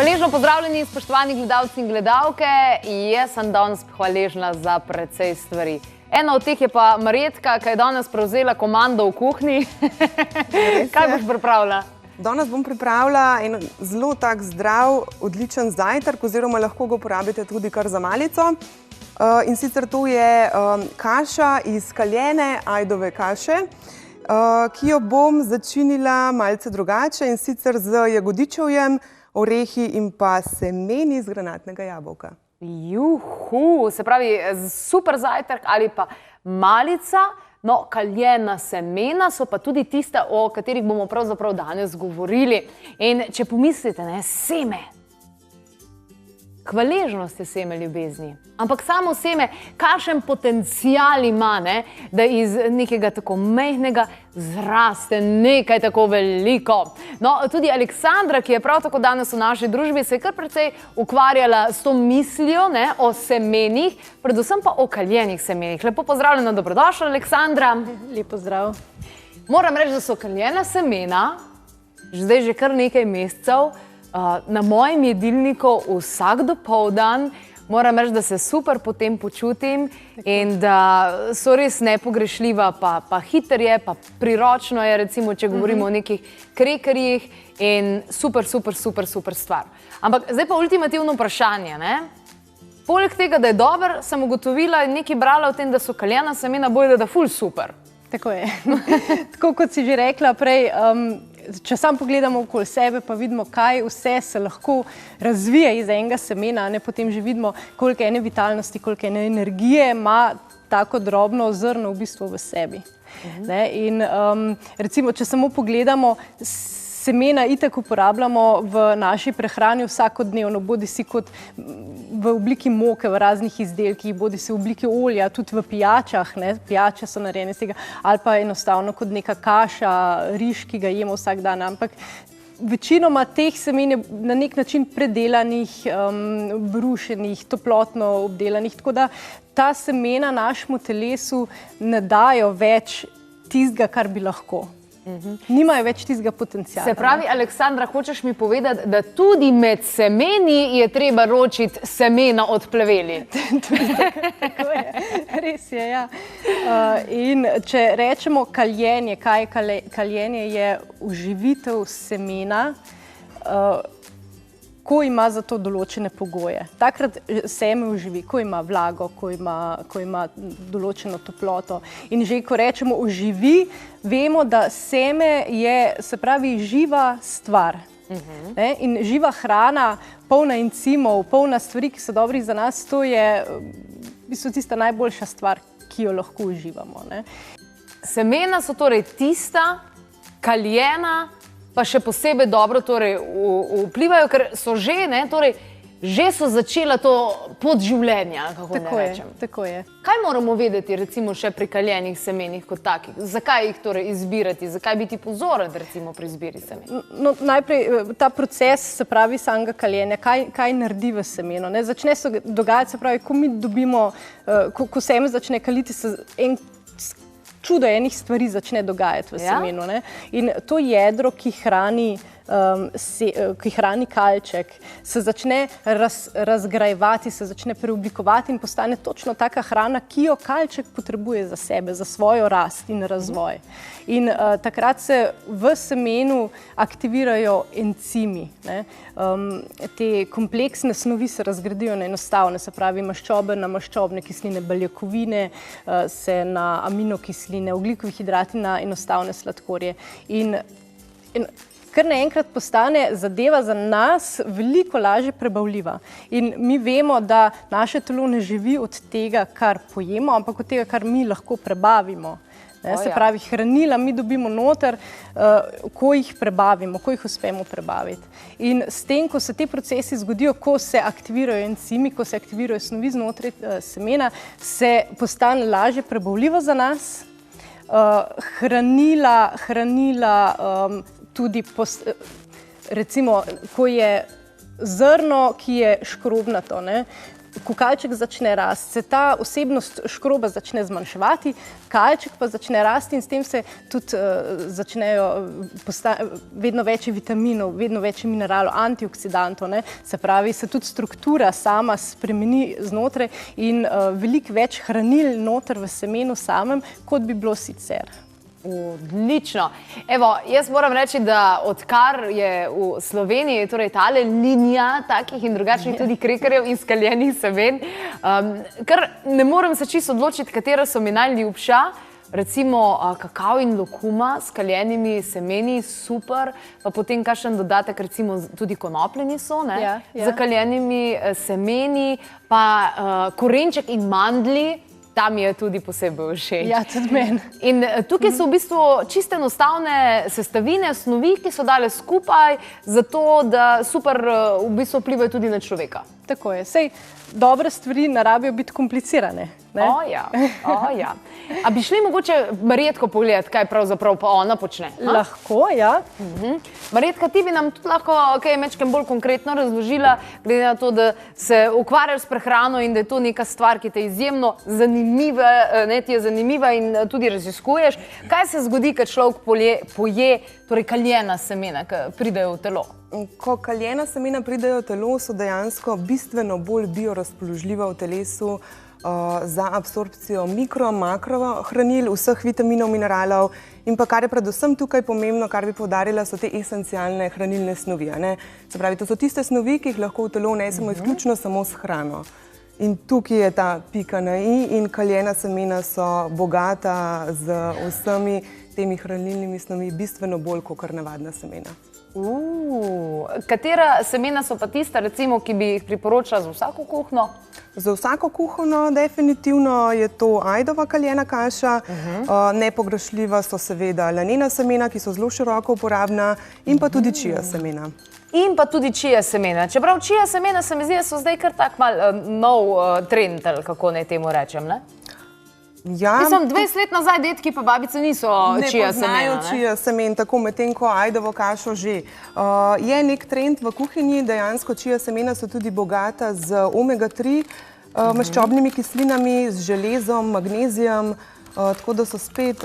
Hvaležno pozdravljeni, spoštovani gledalci in gledalke. Jaz sem danes hvaležna za precej stvari. Ena od teh je pa Marjetka, ki je danes prevzela komando v kuhinji. Kaj boš pripravila? Danes bom pripravila en zelo tak zdrav, odličen zajtrk, oziroma lahko ga uporabite tudi kar za malico. In sicer to je kaša iz kaljene ajdove kaše, ki jo bom začinila malce drugače, in sicer z jagodičevjem, orehi in pa semeni iz granatnega jabolka. Juhu, se pravi super zajtrk ali pa malica, no kaljena semena so pa tudi tiste, o katerih bomo pravzaprav danes govorili. In če pomislite, ne, seme. Hvaležnost je seme ljubezni. Ampak samo seme, kakšen potencial ima, ne, da iz nekega tako majhnega zraste nekaj tako veliko. No, tudi Aleksandra, ki je prav tako danes v naši družbi, se je kar precej ukvarjala s to mislijo, ne, o semenih, predvsem pa o kaljenih semenih. Lepo pozdravljena, dobrodošla, Aleksandra. Lep pozdrav. Moram reči, da so kaljena semena, zdaj že kar nekaj mesecev, na mojem jedilniku vsak dopoldan. Moram reči, da se super potem počutim in da so res nepogrešljiva, pa hiter je, pa priročno je, recimo, če govorimo o nekih krekerjih, in super stvar. Ampak zdaj pa ultimativno vprašanje, ne? Poleg tega, da je dober, sem ugotovila in nekaj brala o tem, da so kaljena semena bojda, da ful super. Tako je. Tako kot si že rekla prej, če sam pogledamo okoli sebe, pa vidimo, kaj vse se lahko razvije iz enega semena, ne, potem že vidimo, koliko ene vitalnosti, koliko ene energije ima tako drobno zrno v bistvu v sebi. Ne, in recimo, če samo pogledamo, semena itak uporabljamo v naši prehrani vsakodnevno, bodi si kot v obliki moke, v raznih izdelkih, bodi si v obliki olja, tudi v pijačah, ne, pijače so narejene iz tega, ali pa enostavno kot neka kaša, riž, ki ga jemo vsak dan, ampak večinoma teh semen je na nek način predelanih, brušenih, toplotno obdelanih, tako da ta semena našemu telesu ne dajo več tistega, kar bi lahko. Nimajo več tistega potenciala. Se pravi, Aleksandra, hočeš mi povedati, da tudi med semeni je treba ročiti semena od pleveli? Tako je, res je, ja. In če rečemo kaljenje, kaj je kaljenje, je uživitev semena, ko ima za to določene pogoje. Takrat seme uživi, ko ima vlago, ko ima določeno toploto. In že ko rečemo uživi, vemo, da seme je, se pravi, živa stvar. In živa hrana, polna encimov, polna stvari, ki so dobrih za nas, to je v bistvu tista najboljša stvar, ki jo lahko uživamo. Ne? Semena so torej tista, kaljena, pa še posebej dobro torej vplivajo, ker so že, ne, torej, že so začela to pot življenja, kako ne rečem. Tako je. Kaj moramo vedeti, recimo, še pri kaljenih semenih kot takih? Zakaj jih torej izbirati? Zakaj biti pozoren, recimo, pri izbiri semen? No, najprej ta proces, se pravi, samega kaljenja, kaj naredi v semenu, ne? Začne se dogajati, se pravi, ko mi dobimo, ko seme začne kaliti, se čudo enih stvari začne dogajati v semenu. Ne? In to jedro, ki hrani kalček, se začne razgrajevati, se začne preoblikovati in postane točno taka hrana, ki jo kalček potrebuje za sebe, za svojo rast in razvoj. In takrat se v semenu aktivirajo encimi. Ne? Te kompleksne snovi se razgradijo na enostavne, se pravi maščobe na maščobne kisline, beljakovine se na aminokisline, ogljikovi hidrati na enostavne sladkorje. In kar naenkrat postane zadeva za nas veliko lažje prebavljiva. In mi vemo, da naše telo ne živi od tega, kar pojemo, ampak od tega, kar mi lahko prebavimo. Se pravi, hranila mi dobimo noter, ko jih prebavimo, ko jih uspemo prebaviti. In s tem, ko se te procesi zgodijo, ko se aktivirajo encimi, ko se aktivirajo snovi znotraj semena, se postane lažje prebavljivo za nas. Hranila tudi, recimo, ko je zrno, ki je škrobnato, ne? ko kalček začne rasti, se ta vsebnost škroba začne zmanjševati, kalček pa začne rasti in s tem se tudi začnejo vedno več vitaminov, vedno več mineralov, antioksidantov, ne? Se pravi, se tudi struktura sama spremeni znotraj in veliko več hranil noter v semenu samem, kot bi bilo sicer. Odlično. Evo, jaz moram reči, da odkar je v Sloveniji, torej tale linija takih in drugačnih tudi krekerjev in skaljenih semen, ker ne morem se čisto odločiti, katera so mi najljubša. Recimo kakao in lokuma s skaljenimi semeni, super, pa potem kakšen dodatek, recimo tudi konopljeni so, ne, z zakaljenimi semeni, pa korenček in mandlji. Tam je tudi posebej všeč. Ja, tudi meni. In tukaj so v bistvu čiste enostavne sestavine, snovi, ki so dale skupaj, zato da super v bistvu vplivajo tudi na človeka. Tako je. Sej, dobre stvari ne rabijo biti komplicirane. Ne? O ja. A bi šli mogoče Marjetko pogledati, kaj pravzaprav pa ona počne? Lahko, ja. Marjetka, ti bi nam tudi lahko kaj mečkem bolj konkretno razložila, glede na to, da se ukvarjaš s prehrano in da je to neka stvar, ki te izjemno zanimiva, ne, ti je zanimiva in tudi raziskuješ. Kaj se zgodi, kad človek poje torej kaljena semena, ki pridejo v telo? Ko kaljena semena pridejo v telo, so dejansko bistveno bolj biorazpoložljiva v telesu za absorpcijo mikro, makro hranil, vseh vitaminov, mineralov in pa kar je predvsem tukaj pomembno, kar bi poudarila, so te esencialne hranilne snovi. Se pravi, to so tiste snovi, ki jih lahko v telo vnesemo izključno samo s hrano. In tukaj je ta pika na i in kaljena semena so bogata z vsemi temi hranilnimi snovmi, bistveno bolj kot navadna semena. Katera semena so pa tista, recimo, ki bi jih priporočala za vsako kuhno? Za vsako kuhno definitivno je to ajdova kaljena kaša. Nepogrešljiva so seveda lanena semena, ki so zelo široko uporabna, in pa tudi čija semena. In pa tudi čija semena. Čeprav čija semena se mi zdi, da so zdaj kar tak mal nov trend, ali kako naj temu rečem, ne? Ja, mislim, 20 let nazaj detki pa babice niso čija semena. Ne poznajo čija semen, tako medtem ko ajdovo kašo že. Je nek trend v kuhinji, dejansko čija semena so tudi bogata z omega-3 maščobnimi kislinami, z železom, magnezijem, tako da so spet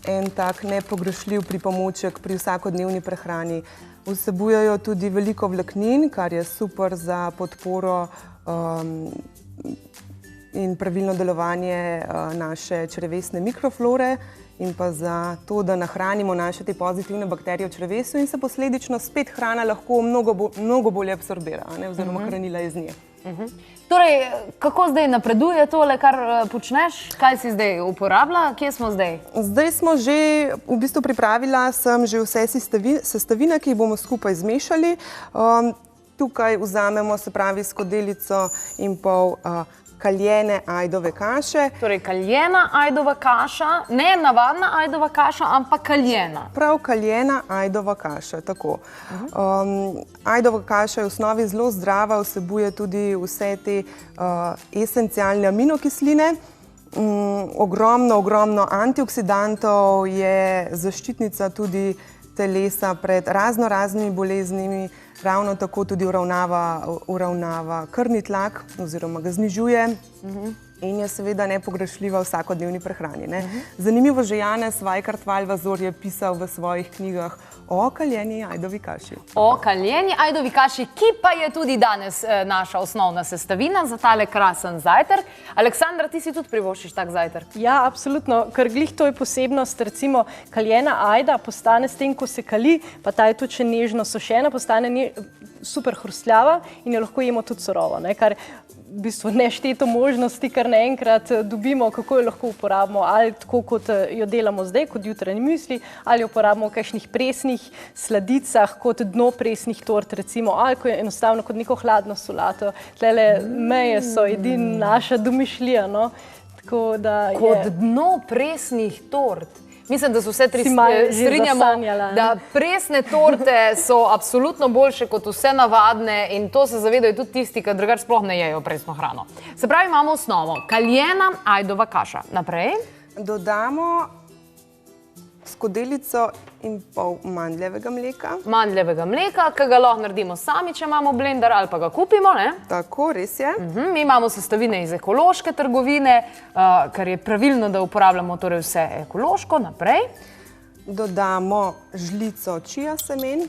en tak nepogrešljiv pripomoček pri vsakodnevni prehrani. Vsebujejo tudi veliko vlaknin, kar je super za podporo in pravilno delovanje naše črevesne mikroflore in pa za to, da nahranimo naše te pozitivne bakterije v črevesu in se posledično spet hrana lahko mnogo bolje absorbira, oziroma hranila iz nje. Torej, kako zdaj napreduje tole, kar počneš? Kaj si zdaj uporabila? Kje smo zdaj? Zdaj smo že, v bistvu pripravila sem že vse sestavine, ki jih bomo skupaj zmešali. Tukaj vzamemo, se pravi, skodelico in pol kaljene ajdove kaše. Torej, kaljena ajdova kaša, ne navadna ajdova kaša, ampak kaljena. Prav kaljena ajdova kaša, tako. Ajdova kaša je v osnovi zelo zdrava, vsebuje tudi vse te esencialne aminokisline. Ogromno antioksidantov, je zaščitnica tudi telesa pred raznimi boleznimi, ravno tako tudi uravnava krvni tlak oziroma ga znižuje in je seveda nepogrešljiva v vsakodnevni prehrani. Zanimivo, že Janez Vajkard-Valvazor je pisal v svojih knjigah o kaljeni ajdovi kaši. O kaljeni ajdovi kaši, ki pa je tudi danes naša osnovna sestavina za tale krasen zajtrk. Aleksandra, ti si tudi privoščiš tak zajtrk? Ja, absolutno, ker glih to je posebnost, recimo kaljena ajda postane s tem, ko se kali, pa ta je tudi še nežno sušena, postane super hrustljava in jo lahko jemo tudi surovo, kar v bistvu nešteto možnosti, kar naenkrat dobimo, kako jo lahko uporabimo, ali tako, kot jo delamo zdaj, kot jutranji misli, ali jo uporabimo v kakšnih presnih sladicah, kot dno presnih tort, recimo, ali enostavno kot neko hladno solato. Tlele meje so edina naša domišljija, no. Tako da je... Kot dno presnih tort. Mislim, da se vse tri strinjamo, da presne torte so absolutno boljše kot vse navadne in to se zavedajo tudi tisti, ki drugače sploh ne jejo presno hrano. Se pravi, imamo osnovo, kaljena ajdova kaša. Naprej? Dodamo skodelico in pol mandljevega mleka. Mandljevega mleka, ki ga lahko naredimo sami, če imamo blender ali pa ga kupimo, ne? Tako, res je. Mi imamo sestavine iz ekološke trgovine, ker je pravilno, da uporabljamo torej vse ekološko. Naprej. Dodamo žlico chia semen.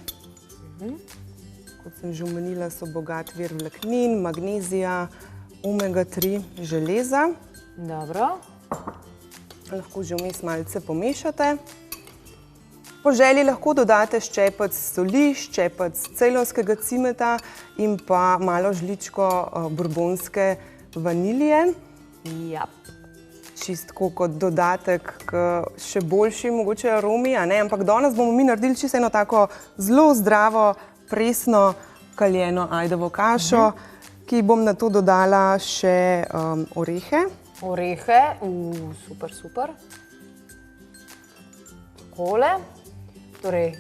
Kot sem že omenila, so bogat vir vlaknin, magnezija, omega-3, železa. Dobro. Lahko že vmes malce pomešate. Po želji lahko dodate ščepec soli, ščepec cejlonskega cimeta in pa malo žličko bourbonske vanilije. Ja. Čistko kot dodatek k še boljši mogoče aromi, ampak danes bomo mi naredili čisto eno tako zelo zdravo, presno kaljeno ajdovo kašo, ki bom na to dodala še orehe. Orehe, super, super. Takole. Torej,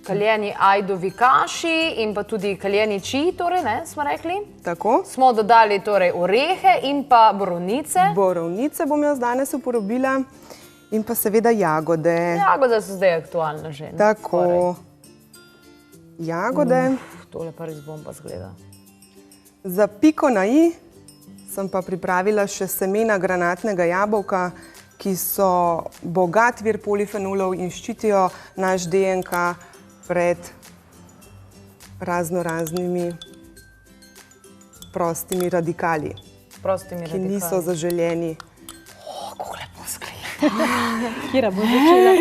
kaljeni ajdovi kaši in pa tudi kaljeni čiji, torej, ne, smo rekli. Tako. Smo dodali torej orehe in pa borovnice. Borovnice bom jaz danes uporabila in pa seveda jagode. Jagode so zdaj aktualne že. Tako. Jagode. Tole pa res bomba zgleda. Za piko na i sem pa pripravila še semena granatnega jabolka, ki so bogat vir polifenolov in ščitijo naš DNK pred raznoraznimi prostimi radikali, ki niso zaželeni. Kako lepo zgleda. Kira bo začela?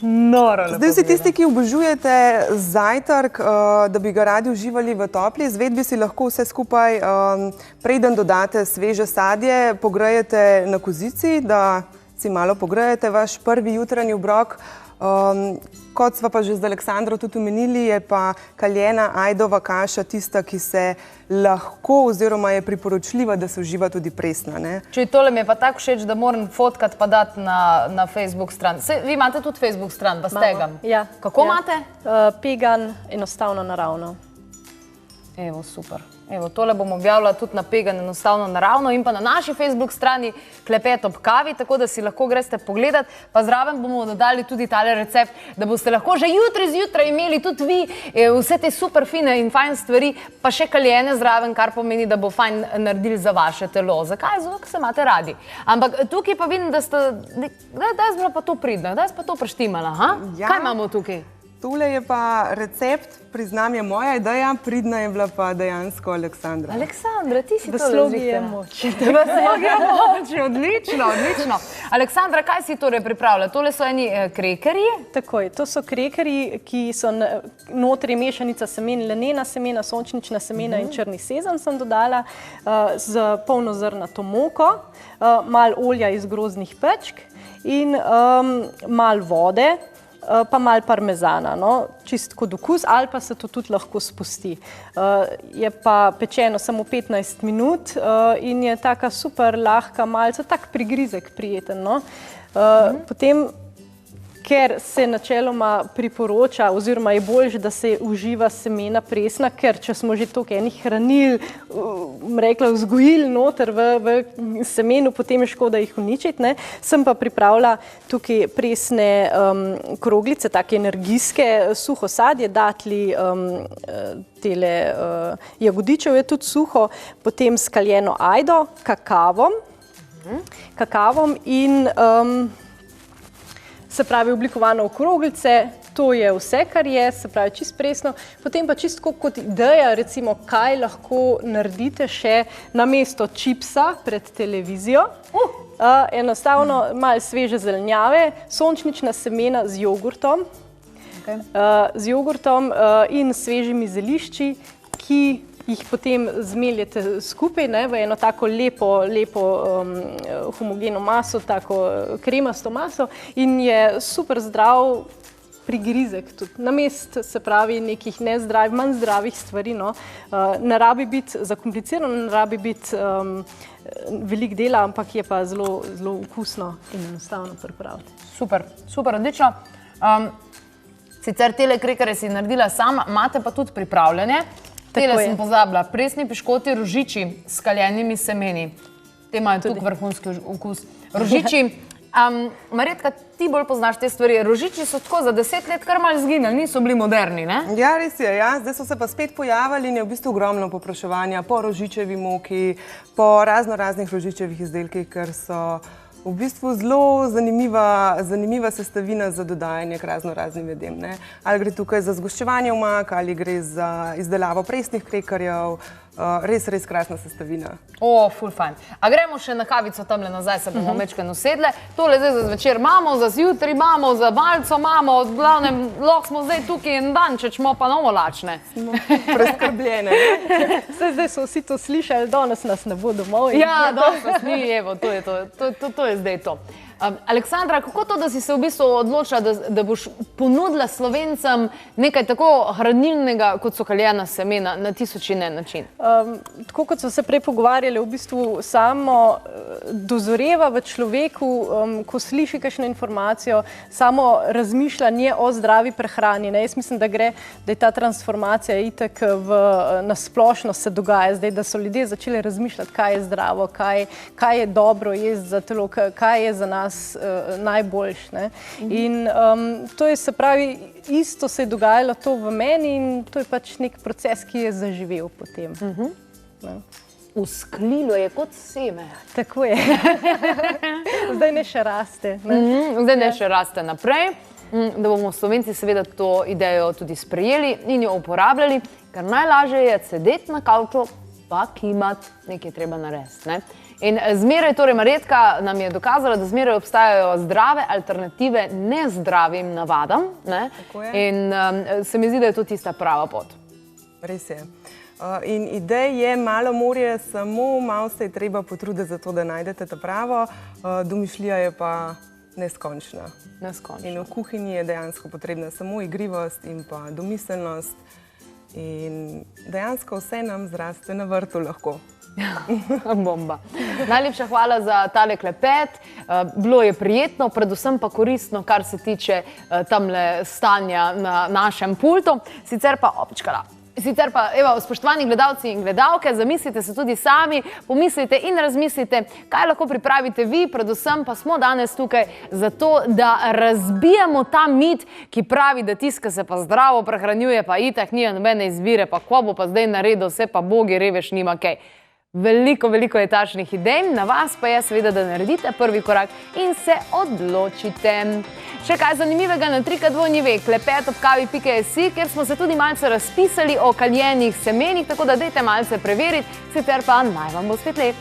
Noro. Zdaj vsi tisti, ki obožujete zajtrk, da bi ga radi uživali v topli izvedbi, si lahko vse skupaj, preden dodate sveže sadje, pogrejete na kozici, da si malo pogrejete vaš prvi jutranji obrok. Kot sva pa že z Aleksandro tudi omenili, je pa kaljena ajdova kaša tista, ki se lahko oziroma je priporočljiva, da se uživa tudi presna. Če tole mi je pa tako všeč, da moram fotkat pa dati na Facebook stran. Vi imate tudi Facebook stran, pa stegam. Ja. Kako imate? Pegan, enostavno naravno. Evo, super. Evo, tole bom objavila tudi na Pegan enostavno naravno in pa na naši Facebook strani Klepet ob kavi, tako da si lahko greste pogledat. Pa zraven bomo dodali tudi tale recept, da boste lahko že jutri zjutraj imeli tudi vi vse te super fine in fajn stvari, pa še kaljene zraven, kar pomeni, da bo fajn naredili za vaše telo. Zakaj? Zato, ker se imate radi. Ampak tukaj pa vidim, da ste, daj bila pa to pridna, daj pa to preštimala, ha? Kaj imamo tukaj? Tole je pa recept, priznam, je moja ideja, pridna je bila pa dejansko Aleksandra. Aleksandra, ti si to slogi je moč. V slogi je moč, odlično, odlično. Aleksandra, kaj si torej pripravila? Tole so eni krekerji? Takoj, to so krekerji, ki so notri mešanica semen, lanena semena, sončnična semena in črni sezam sem dodala z polnozrnato moko, malo olja iz grozdnih pečk in malo vode, pa malo parmezana, čist kot okus, ali pa se to tudi lahko spusti. Je pa pečeno samo 15 minut in je taka super lahka, malce tak prigrizek prijeten. Potem, ker se načeloma priporoča, oziroma je boljše, da se uživa semena presna, ker če smo že toliko enih hranil, rekla, vzgojili noter v semenu, potem je škoda jih uničiti. Sem pa pripravila tukaj presne kroglice, take energijske, suho sadje, datli, tele jagodičev je tudi suho, potem s kaljeno ajdo, kakavom in se pravi oblikovano v kroglice, to je vse, kar je, se pravi čist presno. Potem pa čisto kot ideja, recimo, kaj lahko naredite še namesto čipsa pred televizijo. Enostavno malo sveže zelenjave, sončnična semena z jogurtom, in svežimi zelišči, ki jih potem zmeljete skupaj v eno tako lepo homogeno maso, tako kremasto maso in je super zdrav prigrizek tudi. Namest, se pravi, nekih nezdravih, manj zdravih stvari. Ne rabi biti zakomplicirano, ne rabi biti veliko dela, ampak je pa zelo okusno in enostavno pripraviti. Super, super, odlično. Sicer tele krekerje si naredila sama, imate pa tudi pripravljene. Tele sem pozabila, presni piškoti rožiči s kaljenimi semeni. Te imajo tudi vrhunski okus. Rožiči Marjetka, ti bolj poznaš te stvari. Rožiči so tako za 10 let kar malo zginili, niso bili moderni, ne? Ja, res je, ja. Zdaj so se pa spet pojavili in je v bistvu ogromno popraševanja po rožičevi moki, po raznih rožičevih izdelkih, ker so v bistvu zelo zanimiva sestavina za dodajanje k raznim jedem, ne. Ali gre tukaj za zgoščevanje omak, ali gre za izdelavo presnih krekerjev, res krasna sestavina. Ful fajn. A gremo še na kavico tamle nazaj, se bomo mečkeno sedle. Tole zdaj za zvečer imamo, za zjutraj imamo, za malco imamo, v glavnem, lahko smo zdaj tukaj en dan, če smo pa novo lačne. Smo preskrbljene. Zdaj so vsi to slišali, danes nas ne bo domov. Ja, danes nas ni, evo, to je zdaj to. Aleksandra, kako to, da si se v bistvu odločila, da boš ponudila Slovencem nekaj tako hranilnega, kot so kaljena semena, na tisoč in en način? Tako kot so se prej pogovarjali, v bistvu samo dozoreva v človeku, ko sliši kakšno informacijo, samo razmišljanje o zdravi prehrani. Jaz mislim, da je ta transformacija itak na splošno se dogaja zdaj, da so ljudje začeli razmišljati, kaj je zdravo, kaj je dobro jesti za telo, kaj je za nas najboljš. In to je, se pravi, isto se je dogajalo to v meni in to je pač nek proces, ki je zaživel potem. Usklilo je kot seme. Tako je. Zdaj ne še raste. Zdaj ne še raste naprej, da bomo Slovenci seveda to idejo tudi sprejeli in jo uporabljali, ker najlažje je sedeti na kavču pa kimati, nekaj treba narediti. In zmeraj, torej Marjetka nam je dokazala, da zmeraj obstajajo zdrave alternative nezdravim navadam. In se mi zdi, da je to tista prava pot. Res je. In idej je malo morje, samo malo se je treba potruditi za to, da najdete ta pravo. Domišljija je pa neskončna. In v kuhinji je dejansko potrebna samo igrivost in pa domiselnost. In dejansko vse nam zraste na vrtu lahko. Bomba. Najlepša hvala za tale klepet. Bilo je prijetno, predvsem pa koristno, kar se tiče tamle stanja na našem pultu. Sicer pa, evo, spoštovani gledalci in gledalke, zamislite se tudi sami, pomislite in razmislite, kaj lahko pripravite vi, predvsem pa smo danes tukaj zato, da razbijamo ta mit, ki pravi, da tiska se pa zdravo prehranjuje, pa itak nima nobene izbire, pa ko bo pa zdaj naredil, vse pa bogi revež nima kaj. Veliko je takšnih idej, na vas pa je seveda, da naredite prvi korak in se odločite. Še kaj zanimivega na www.klepet.si, kjer smo se tudi malce razpisali o kaljenih semenih, tako da dajte malce preveriti, sicer pa naj vam bo spet lep.